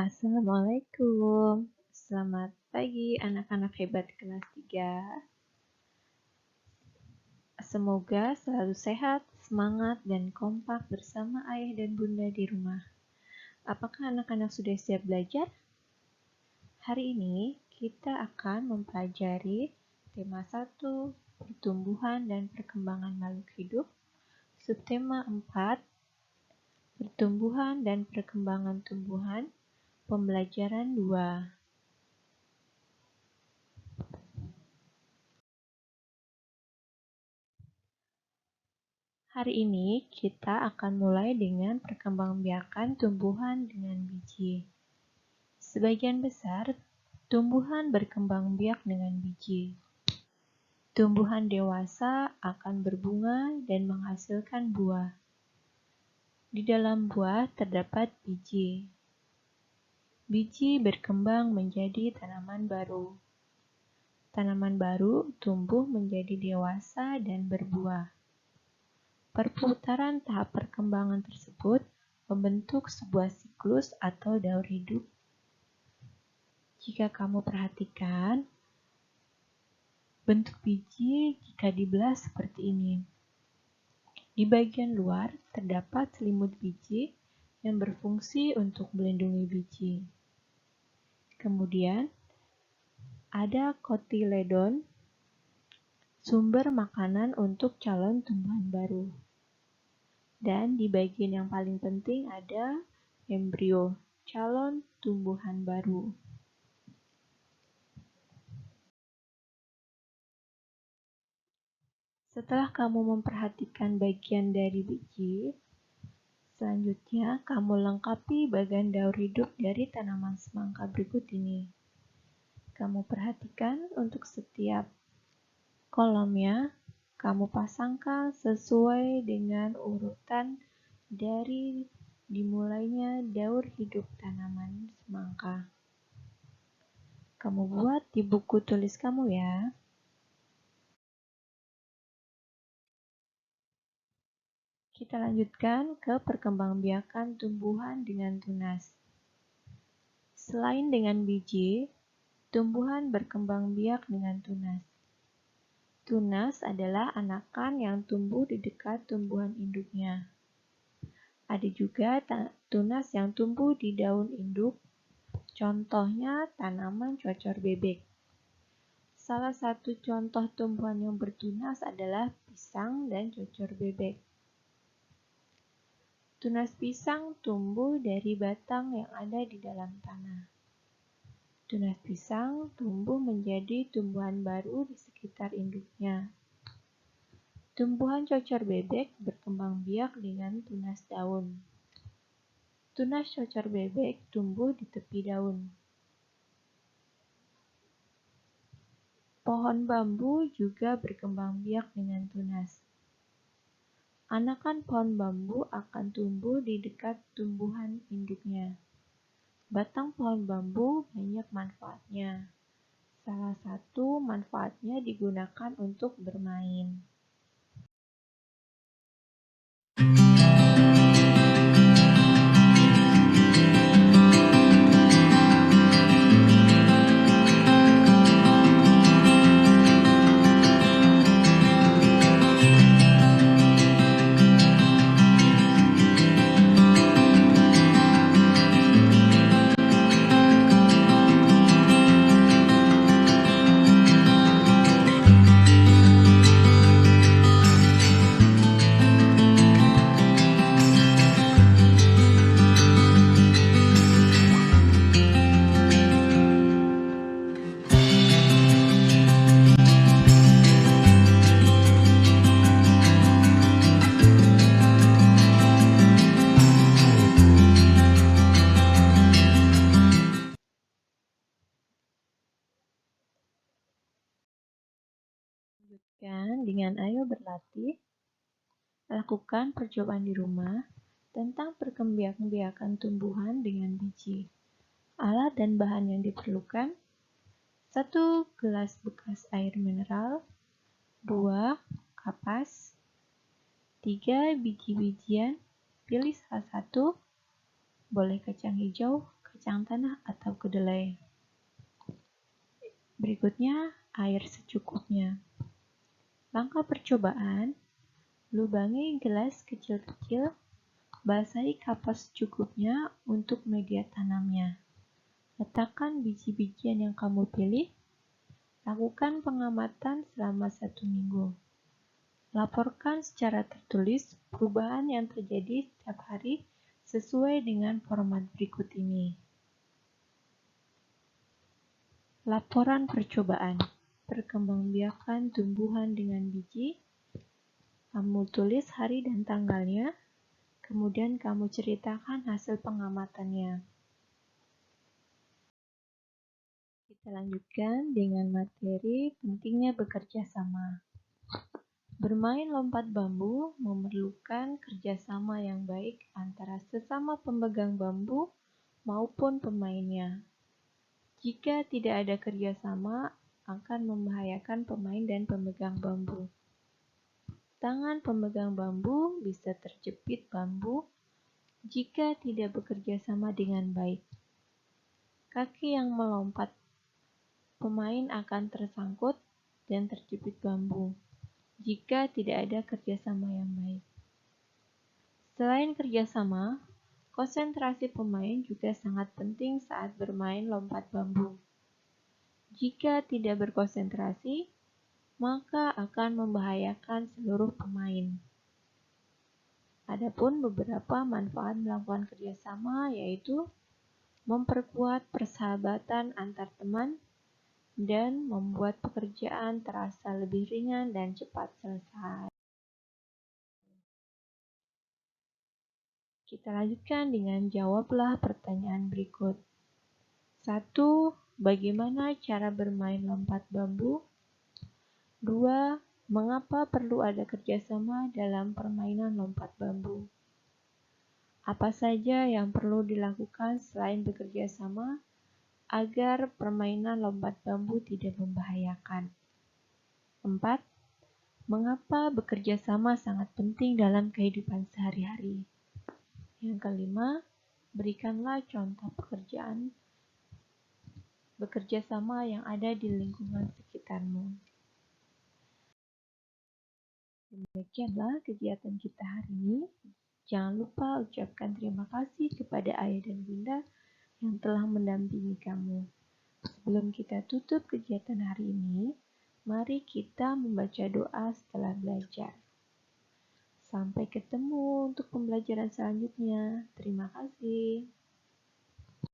Assalamualaikum. Selamat pagi anak-anak hebat kelas 3. Semoga selalu sehat, semangat, dan kompak bersama ayah dan bunda di rumah. Apakah anak-anak sudah siap belajar? Hari ini kita akan mempelajari tema 1, pertumbuhan dan perkembangan makhluk hidup, subtema 4, pertumbuhan dan perkembangan tumbuhan, pembelajaran 2. Hari ini kita akan mulai dengan perkembangbiakan tumbuhan dengan biji. Sebagian besar tumbuhan berkembang biak dengan biji. Tumbuhan dewasa akan berbunga dan menghasilkan buah. Di dalam buah terdapat biji. Biji berkembang menjadi tanaman baru. Tanaman baru tumbuh menjadi dewasa dan berbuah. Perputaran tahap perkembangan tersebut membentuk sebuah siklus atau daur hidup. Jika kamu perhatikan, bentuk biji jika dibelah seperti ini. Di bagian luar terdapat selimut biji yang berfungsi untuk melindungi biji. Kemudian, ada kotiledon, sumber makanan untuk calon tumbuhan baru. Dan di bagian yang paling penting ada embrio, calon tumbuhan baru. Setelah kamu memperhatikan bagian dari biji, selanjutnya kamu lengkapi bagian daur hidup dari tanaman semangka berikut ini. Kamu perhatikan untuk setiap kolomnya, kamu pasangkan sesuai dengan urutan dari dimulainya daur hidup tanaman semangka. Kamu buat di buku tulis kamu ya. Kita lanjutkan ke perkembangbiakan tumbuhan dengan tunas. Selain dengan biji, tumbuhan berkembang biak dengan tunas. Tunas adalah anakan yang tumbuh di dekat tumbuhan induknya. Ada juga tunas yang tumbuh di daun induk, contohnya tanaman cocor bebek. Salah satu contoh tumbuhan yang bertunas adalah pisang dan cocor bebek. Tunas pisang tumbuh dari batang yang ada di dalam tanah. Tunas pisang tumbuh menjadi tumbuhan baru di sekitar induknya. Tumbuhan cocor bebek berkembang biak dengan tunas daun. Tunas cocor bebek tumbuh di tepi daun. Pohon bambu juga berkembang biak dengan tunas. Anakan pohon bambu akan tumbuh di dekat tumbuhan induknya. Batang pohon bambu banyak manfaatnya. Salah satu manfaatnya digunakan untuk bermain. Lanjutkan dengan ayo berlatih. Lakukan percobaan di rumah tentang perkembangbiakan tumbuhan dengan biji. Alat dan bahan yang diperlukan: 1 gelas bekas air mineral, 2 kapas, 3 biji-bijian, pilih salah satu, boleh kacang hijau, secang tanah atau kedelai. Berikutnya, air secukupnya. Langkah percobaan, lubangi gelas kecil-kecil, basahi kapas secukupnya untuk media tanamnya. Letakkan biji-bijian yang kamu pilih. Lakukan pengamatan selama 1 minggu. Laporkan secara tertulis perubahan yang terjadi setiap hari sesuai dengan format berikut ini. Laporan percobaan. Perkembangbiakan tumbuhan dengan biji. Kamu tulis hari dan tanggalnya, kemudian kamu ceritakan hasil pengamatannya. Kita lanjutkan dengan materi pentingnya bekerja sama. Bermain lompat bambu memerlukan kerjasama yang baik antara sesama pemegang bambu maupun pemainnya. Jika tidak ada kerjasama, akan membahayakan pemain dan pemegang bambu. Tangan pemegang bambu bisa terjepit bambu jika tidak bekerja sama dengan baik. Kaki yang melompat pemain akan tersangkut dan terjepit bambu jika tidak ada kerjasama yang baik. Selain kerjasama, konsentrasi pemain juga sangat penting saat bermain lompat bambu. Jika tidak berkonsentrasi, maka akan membahayakan seluruh pemain. Adapun beberapa manfaat melakukan kerjasama yaitu memperkuat persahabatan antar teman dan membuat pekerjaan terasa lebih ringan dan cepat selesai. Kita lanjutkan dengan jawablah pertanyaan berikut. 1. Bagaimana cara bermain lompat bambu? 2. Mengapa perlu ada kerjasama dalam permainan lompat bambu? Apa saja yang perlu dilakukan selain bekerja sama agar permainan lompat bambu tidak membahayakan? 4. Mengapa bekerja sama sangat penting dalam kehidupan sehari-hari? Yang kelima, berikanlah contoh bekerja sama yang ada di lingkungan sekitarmu. Demikianlah kegiatan kita hari ini. Jangan lupa ucapkan terima kasih kepada ayah dan bunda yang telah mendampingi kamu. Sebelum kita tutup kegiatan hari ini, mari kita membaca doa setelah belajar. Sampai ketemu untuk pembelajaran selanjutnya. Terima kasih.